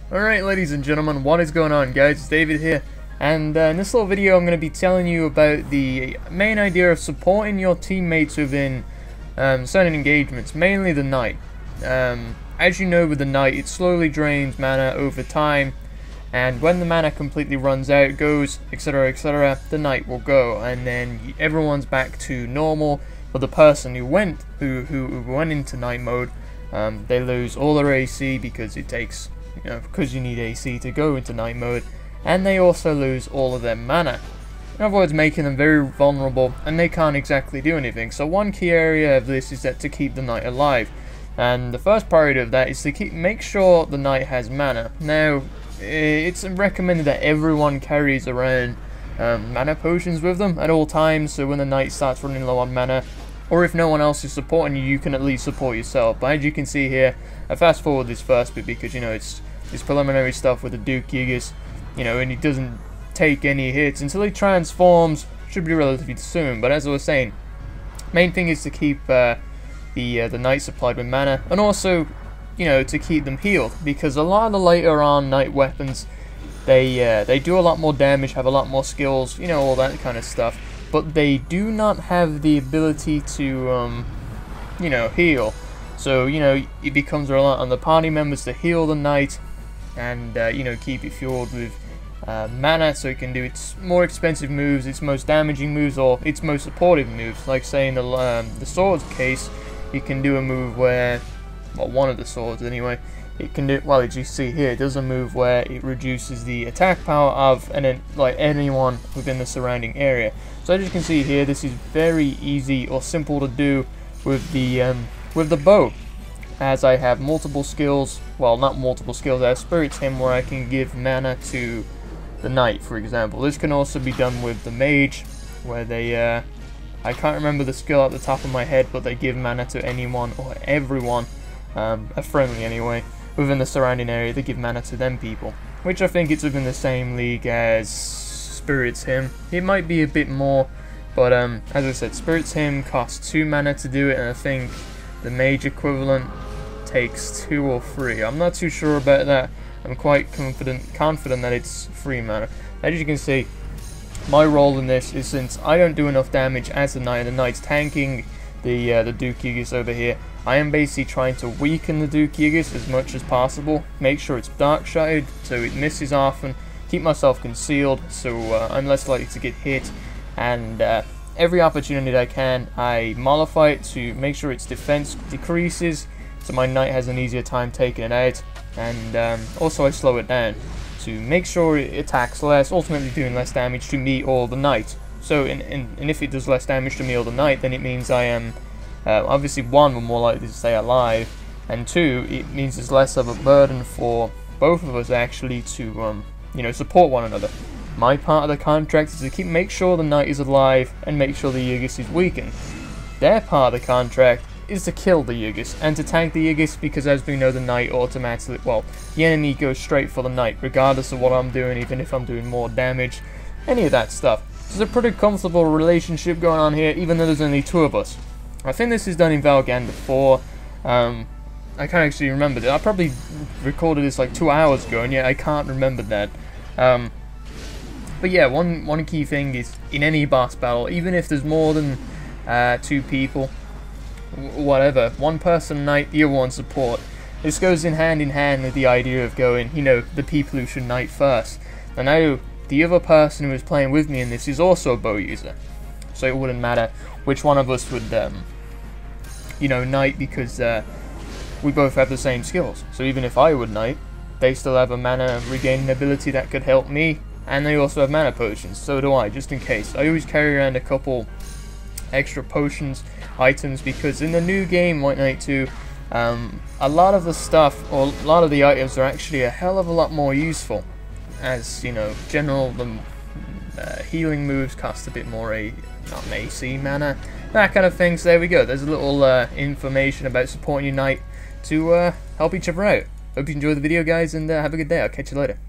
Alright, ladies and gentlemen, what is going on, guys? It's David here, and in this little video I'm going to be telling you about the main idea of supporting your teammates within certain engagements, mainly the knight. As you know, with the knight, it slowly drains mana over time, and when the mana completely runs out, goes, etc, etc, the knight will go, and then everyone's back to normal. But the person who went into knight mode, they lose all their AC because it takes, because you need AC to go into knight mode, and they also lose all of their mana. In other words, making them very vulnerable, and they can't exactly do anything. So one key area of this is that to keep the knight alive, and the first priority of that is to make sure the knight has mana. Now, it's recommended that everyone carries around mana potions with them at all times, so when the knight starts running low on mana, or if no one else is supporting you, you can at least support yourself. But as you can see here, I fast forward this first bit because it's preliminary stuff with the Duke Gigas, and he doesn't take any hits until he transforms. Should be relatively soon. But as I was saying, main thing is to keep the knight supplied with mana, and also to keep them healed, because a lot of the later on knight weapons, they do a lot more damage, have a lot more skills, all that kind of stuff, but they do not have the ability to heal. So it becomes reliant on the party members to heal the knight, and keep it fueled with mana, so it can do its more expensive moves, its most damaging moves, or its most supportive moves. Like say in the sword's case, it can do a move where, well, one of the swords anyway, it can do, well, as you see here, it does a move where it reduces the attack power of anyone within the surrounding area. So as you can see here, this is very easy or simple to do with the bow, as I have multiple skills. Well, not multiple skills, I have Spirit's Hymn where I can give mana to the knight, for example. This can also be done with the mage, where they I can't remember the skill at the top of my head, but they give mana to anyone or everyone, a friendly anyway, within the surrounding area. They give mana to them people, which I think it's within the same league as Spirit's Hymn. It might be a bit more, but as I said, Spirit's Hymn costs 2 mana to do it, and I think the mage equivalent takes 2 or 3. I'm not too sure about that. I'm quite confident that it's 3 mana. As you can see, my role in this is, since I don't do enough damage as the knight, and the knight's tanking the Duke Gigas over here, I am basically trying to weaken the Duke Gigas as much as possible, make sure it's dark shotted so it misses often, keep myself concealed so I'm less likely to get hit, and every opportunity I can, I mollify it to make sure its defense decreases so my knight has an easier time taking it out, and also I slow it down to make sure it attacks less, ultimately doing less damage to me or the knight. So, and if it does less damage to me or the knight, then it means I am, obviously, 1, we're more likely to stay alive, and 2, it means there's less of a burden for both of us actually to, support one another. My part of the contract is to make sure the knight is alive and make sure the Yigis is weakened. Their part of the contract is to kill the Yigis and to tank the Yigis, because as we know, the knight automatically, well, the enemy goes straight for the knight regardless of what I'm doing, even if I'm doing more damage, any of that stuff. There's a pretty comfortable relationship going on here, even though there's only 2 of us. I think this is done in Valganda 4. I can't actually remember that. I probably recorded this like 2 hours ago, and yet I can't remember that. But yeah, one key thing is, in any boss battle, even if there's more than 2 people, whatever, one person knight, the other one support. This goes in hand with the idea of going, the people who should knight first. And now, the other person who is playing with me in this is also a bow user, so it wouldn't matter which one of us would, knight, because we both have the same skills. So even if I would knight, they still have a mana regaining ability that could help me, and they also have mana potions, so do I, just in case. I always carry around a couple extra potions, items, because in the new game, White Knight 2, a lot of the stuff, or a lot of the items are actually a hell of a lot more useful. As general, the healing moves cost a bit more not an AC mana, that kind of thing. So there we go. There's a little information about supporting your knight to help each other out. Hope you enjoyed the video, guys, and have a good day. I'll catch you later.